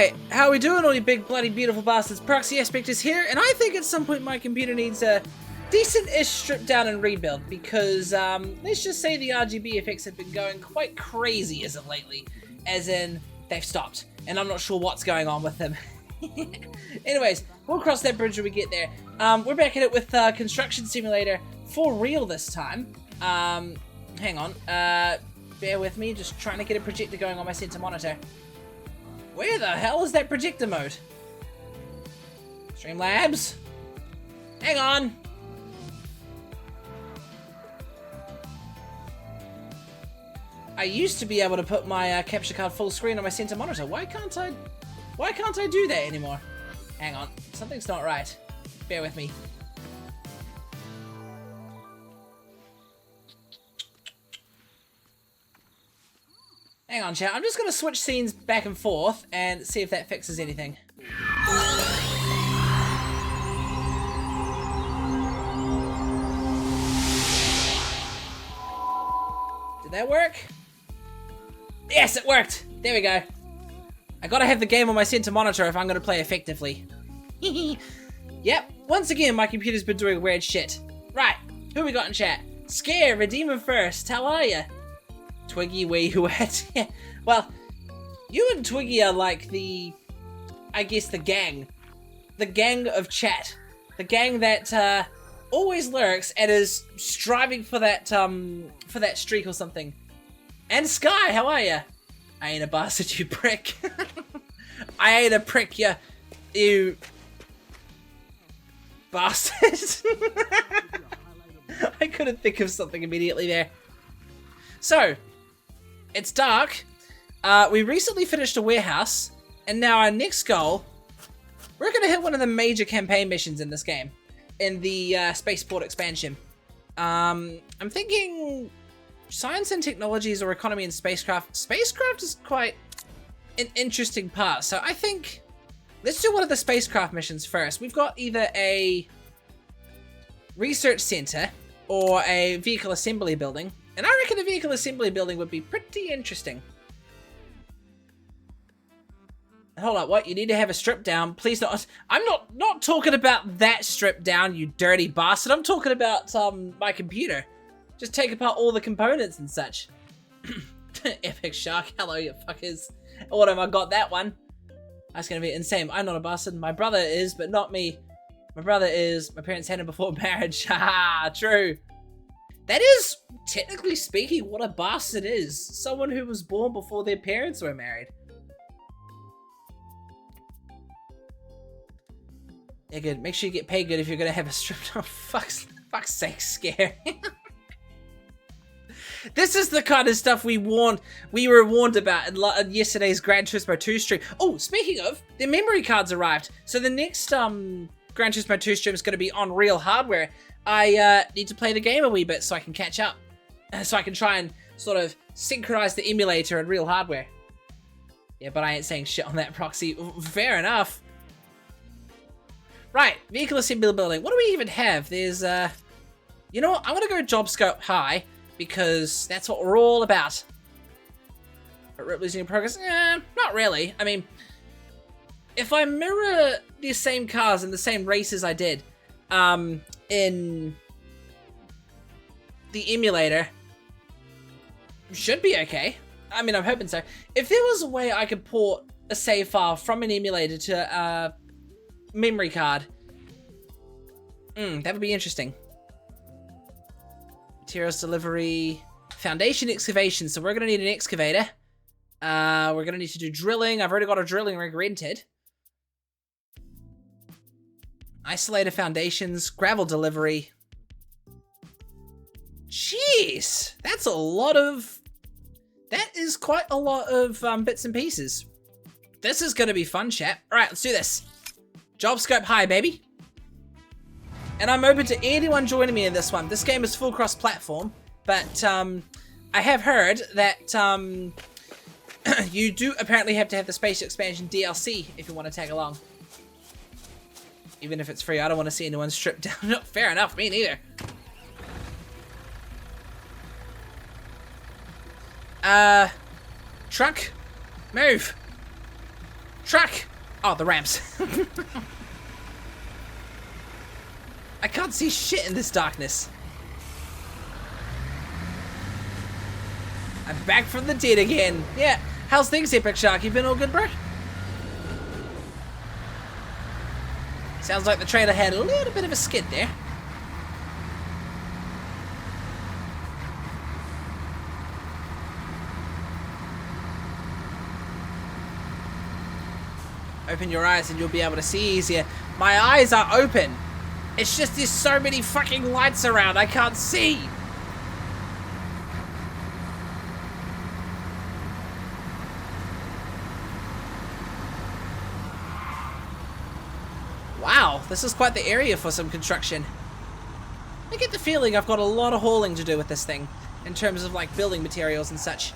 Alright, how we doing all you big bloody beautiful bastards? Proxy Aspect is here, and I think at some point my computer needs a decent-ish strip down and rebuild, because let's just say the RGB effects have been going quite crazy as of lately, as in they've stopped, and I'm not sure what's going on with them. Anyways, we'll cross that bridge when we get there. We're back at it with Construction Simulator for real this time. Hang on, bear with me, just trying to get a projector going on my center monitor. Where the hell is that projector mode? Streamlabs? Hang on! I used to be able to put my capture card full screen on my center monitor. Why can't I do that anymore? Hang on, something's not right. Bear with me. Hang on, chat. I'm just going to switch scenes back and forth and see if that fixes anything. Did that work? Yes, it worked! There we go. I gotta have the game on my center monitor if I'm gonna play effectively. Yep, once again my computer's been doing weird shit. Right, who we got in chat? Scare, Redeemer First, how are ya? Twiggy, where you at? Yeah. Well, you and Twiggy are like I guess the gang. The gang of chat. The gang that always lurks and is striving for that streak or something. And Sky, how are ya? I ain't a bastard, you prick. I ain't a prick, you bastard. I couldn't think of something immediately there. So, it's dark. We recently finished a warehouse, and now our next goal, we're going to hit one of the major campaign missions in this game, in the spaceport expansion. I'm thinking science and technologies or economy and spacecraft. Spacecraft is quite an interesting part, so I think let's do one of the spacecraft missions first. We've got either a research center or a vehicle assembly building. And I reckon a vehicle assembly building would be pretty interesting. Hold up, what? You need to have a strip down. Please not. I'm not talking about that strip down, you dirty bastard. I'm talking about my computer. Just take apart all the components and such. Epic Shark. Hello, you fuckers. Autumn, I got that one. That's gonna be insane. I'm not a bastard. My brother is, but not me. My brother is. My parents had him before marriage. Haha, true. That is, technically speaking, what a bastard is. Someone who was born before their parents were married. Yeah, good. Make sure you get paid good if you're gonna have a strip. Oh, fuck's sake, Scare. This is the kind of stuff we were warned about in yesterday's Gran Turismo 2 stream. Oh, speaking of, the memory cards arrived. So the next Gran Turismo 2 stream is gonna be on real hardware. I need to play the game a wee bit so I can catch up. So I can try and sort of synchronize the emulator and real hardware. Yeah, but I ain't saying shit on that, Proxy. Fair enough. Right, vehicle assembly building. What do we even have? There's, you know what? I'm gonna go job scope high, because that's what we're all about. But Ripley's in progress? Not really. I mean, if I mirror the same cars and the same races I did, in the emulator, should be okay. I mean, I'm hoping so. If there was a way I could port a save file from an emulator to a memory card, that would be interesting. Materials delivery, foundation excavation. So we're gonna need an excavator. We're gonna need to do drilling. I've already got a drilling rig rented. Isolator foundations, gravel delivery. Jeez, that's a lot of... That is quite a lot of bits and pieces. This is going to be fun, chat. All right, let's do this. Job scope high, baby. And I'm open to anyone joining me in this one. This game is full cross-platform, but I have heard that you do apparently have to have the Space Expansion DLC if you want to tag along. Even if it's free, I don't want to see anyone stripped down. No, fair enough, me neither. Truck, move. Truck! Oh, the ramps. I can't see shit in this darkness. I'm back from the dead again. Yeah, how's things, Epic Shark? You been all good, bro? Sounds like the trailer had a little bit of a skid there. Open your eyes and you'll be able to see easier. My eyes are open. It's just there's so many fucking lights around, I can't see. Wow, this is quite the area for some construction. I get the feeling I've got a lot of hauling to do with this thing, in terms of like building materials and such.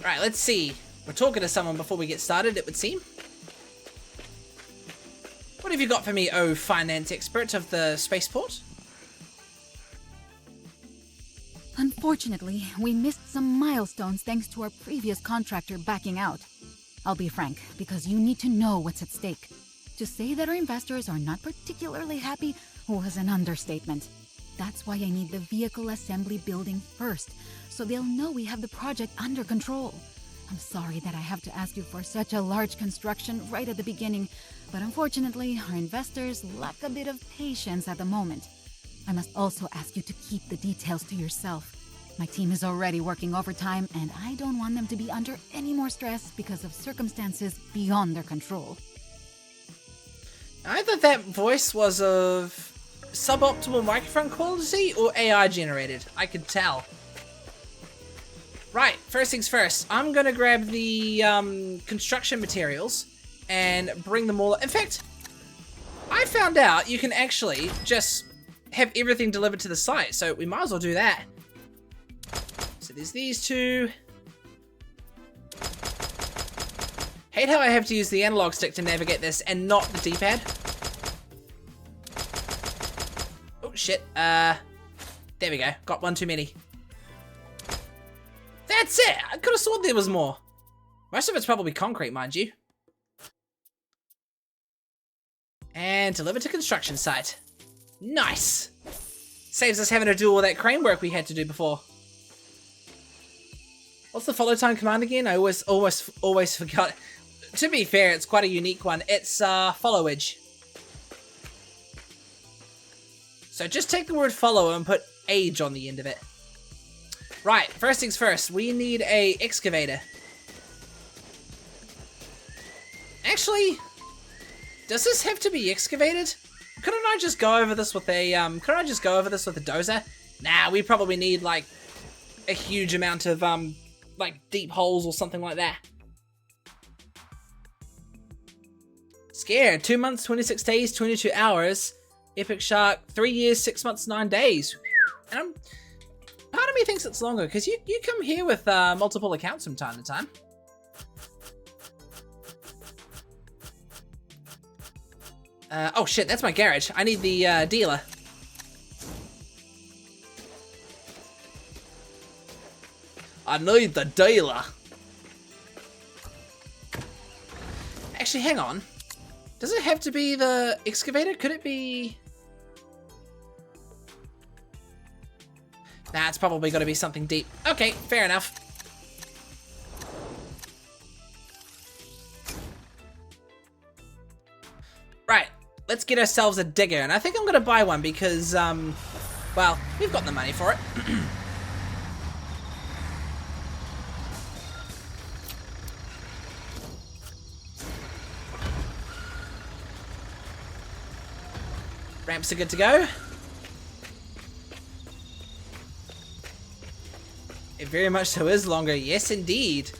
Right, let's see. We're talking to someone before we get started, it would seem. What have you got for me, oh finance expert of the spaceport? Unfortunately, we missed some milestones thanks to our previous contractor backing out. I'll be frank, because you need to know what's at stake. To say that our investors are not particularly happy was an understatement. That's why I need the vehicle assembly building first, so they'll know we have the project under control. I'm sorry that I have to ask you for such a large construction right at the beginning, but unfortunately, our investors lack a bit of patience at the moment. I must also ask you to keep the details to yourself. My team is already working overtime, and I don't want them to be under any more stress because of circumstances beyond their control. Either that voice was of suboptimal microphone quality or AI generated. I could tell. Right, first things first. I'm gonna grab the construction materials and bring them all. In fact, I found out you can actually just have everything delivered to the site, so we might as well do that. So there's these two. Hate how I have to use the analog stick to navigate this and not the D-pad. Oh shit, there we go, got one too many. That's it! I could have sworn there was more. Most of it's probably concrete, mind you. And deliver to construction site. Nice! Saves us having to do all that crane work we had to do before. What's the follow time command again? I always forgot. To be fair, it's quite a unique one. It's followage. So just take the word follow and put age on the end of it. Right, first things first, we need a excavator. Actually, does this have to be excavated? Couldn't I just go over this with a dozer? Nah, we probably need like a huge amount of like deep holes or something like that. Scared, 2 months, 26 days, 22 hours. Epic Shark, 3 years, 6 months, 9 days. And part of me thinks it's longer, because you come here with multiple accounts from time to time. Oh shit, that's my garage. I need the dealer. I need the dealer. Actually, hang on. Does it have to be the excavator? Could it be... Nah, it's probably got to be something deep. Okay, fair enough. Right, let's get ourselves a digger. And I think I'm going to buy one because, well, we've got the money for it. Ramps are good to go. It very much so is longer. Yes, indeed.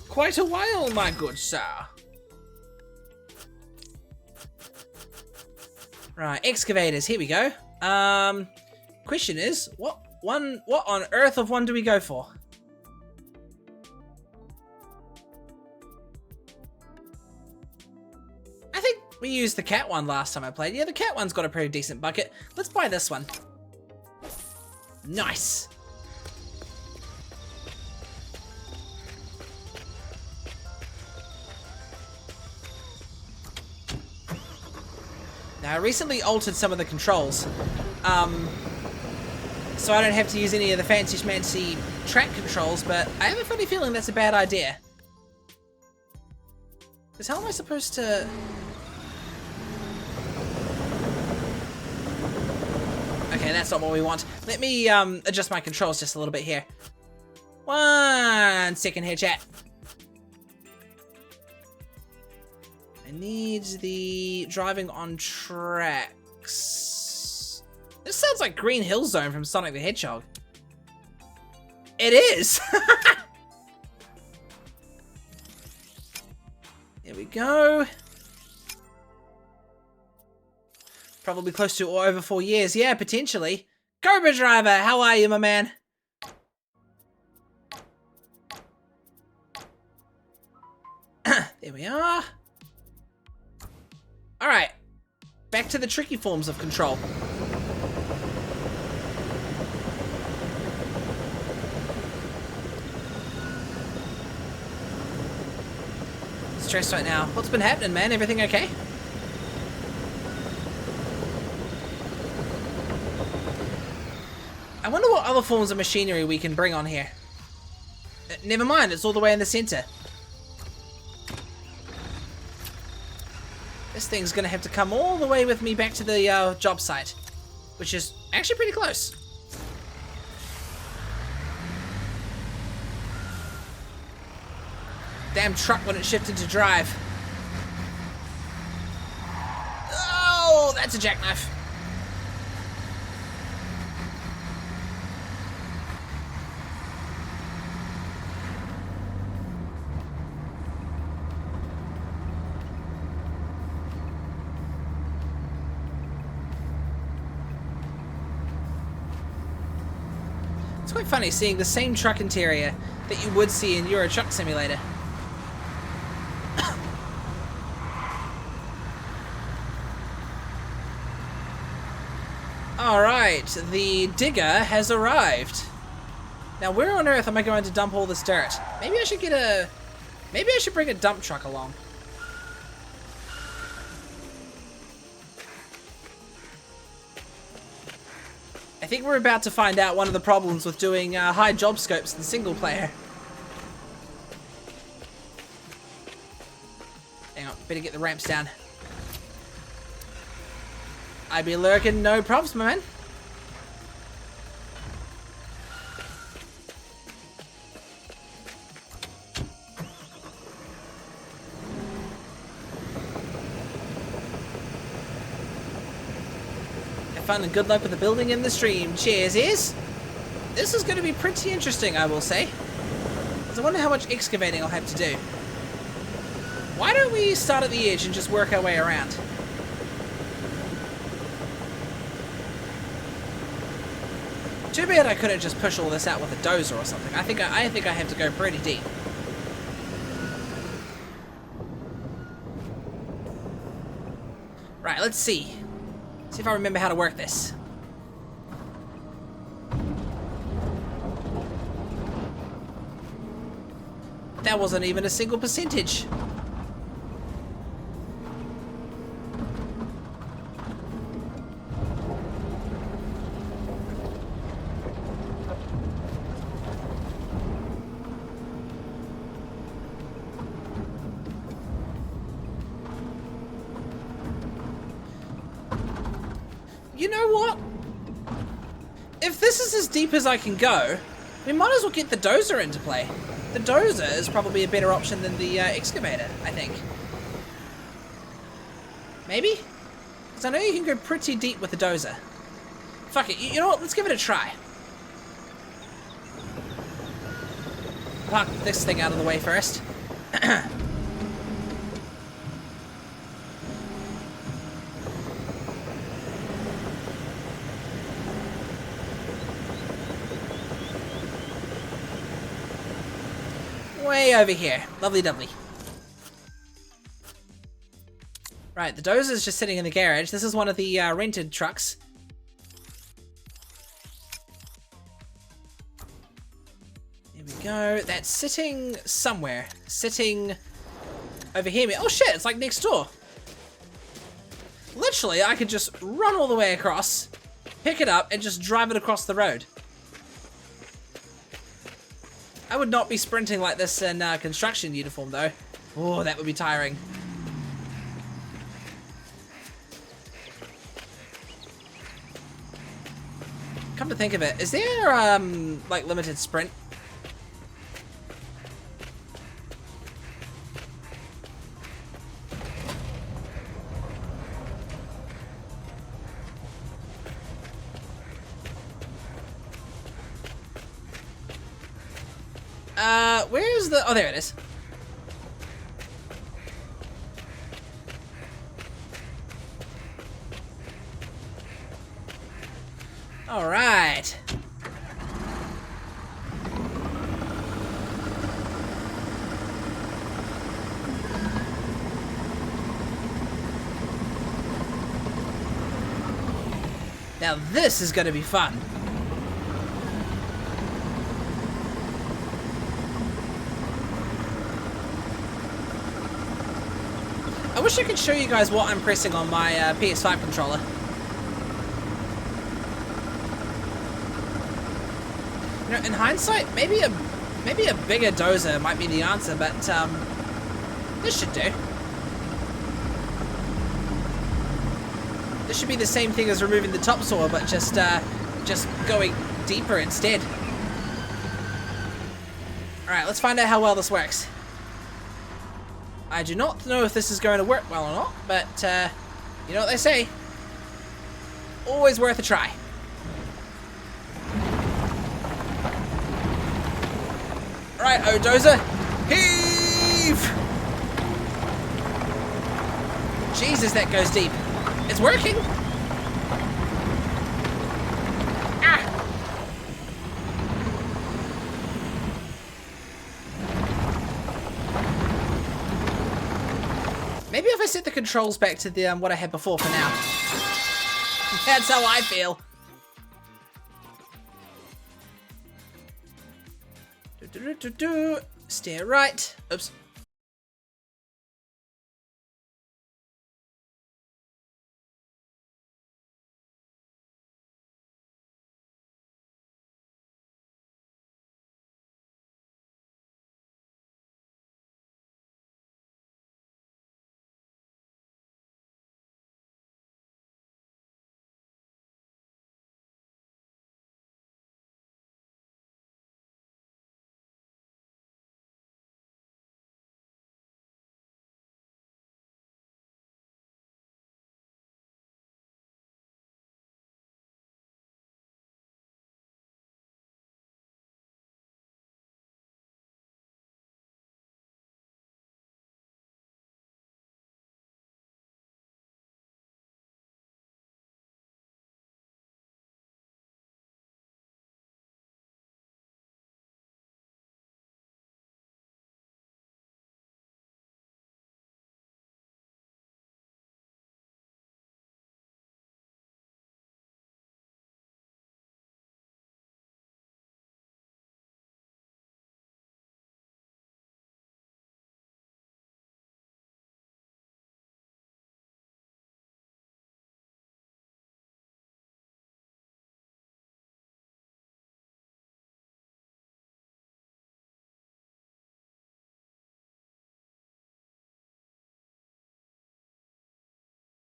Quite a while, my good sir. Right, excavators. Here we go. Question is, what on earth of one do we go for? I think we used the cat one last time I played. Yeah, the cat one's got a pretty decent bucket. Let's buy this one. Nice. Now, I recently altered some of the controls, so I don't have to use any of the fancy track controls, but I have a funny feeling that's a bad idea. Because how am I supposed to... Okay, that's not what we want. Let me adjust my controls just a little bit here. 1 second here, chat. I need the driving on tracks. This sounds like Green Hill Zone from Sonic the Hedgehog. It is! There we go. Probably close to or over 4 years. Yeah, potentially. Cobra Driver, how are you, my man? There we are. Alright. Back to the tricky forms of control. Stressed right now. What's been happening, man? Everything okay? I wonder what other forms of machinery we can bring on here. Never mind, it's all the way in the center. This thing's gonna have to come all the way with me back to the job site, which is actually pretty close. Damn truck when it shifted to drive. Oh, that's a jackknife. It's quite funny seeing the same truck interior that you would see in Euro Truck Simulator. Alright, the digger has arrived. Now where on earth am I going to dump all this dirt? Maybe I should bring a dump truck along. I think we're about to find out one of the problems with doing high job scopes in single player. Hang on, better get the ramps down. I be lurking, no props, my man. Have fun and good luck with the building and the stream. Cheers, is. This is going to be pretty interesting, I will say. I wonder how much excavating I'll have to do. Why don't we start at the edge and just work our way around? Too bad I couldn't just push all this out with a dozer or something. I think I have to go pretty deep. Right, let's see. See if I remember how to work this. That wasn't even a single percentage. You know what? If this is as deep as I can go, we might as well get the dozer into play. The dozer is probably a better option than the excavator, I think. Maybe? Because I know you can go pretty deep with the dozer. Fuck it, you know what? Let's give it a try. Park this thing out of the way first. Way over here. Lovely doubly. Right, the dozer's just sitting in the garage. This is one of the rented trucks. There we go. That's sitting somewhere. Sitting over here. Oh shit, it's like next door. Literally, I could just run all the way across, pick it up, and just drive it across the road. I would not be sprinting like this in construction uniform, though. Oh, that would be tiring. Come to think of it, is there, like, limited sprint? Where's the... Oh, there it is. All right. Now this is going to be fun. I wish I could show you guys what I'm pressing on my PS5 controller. You know, in hindsight, maybe a bigger dozer might be the answer, but this should do. This should be the same thing as removing the topsoil, but just going deeper instead. All right, let's find out how well this works. I do not know if this is going to work well or not, but you know what they say. Always worth a try. Alright, Odozer, heave! Jesus, that goes deep. It's working! Ah! Maybe if I set the controls back to the what I had before for now. That's how I feel. Steer right. Oops.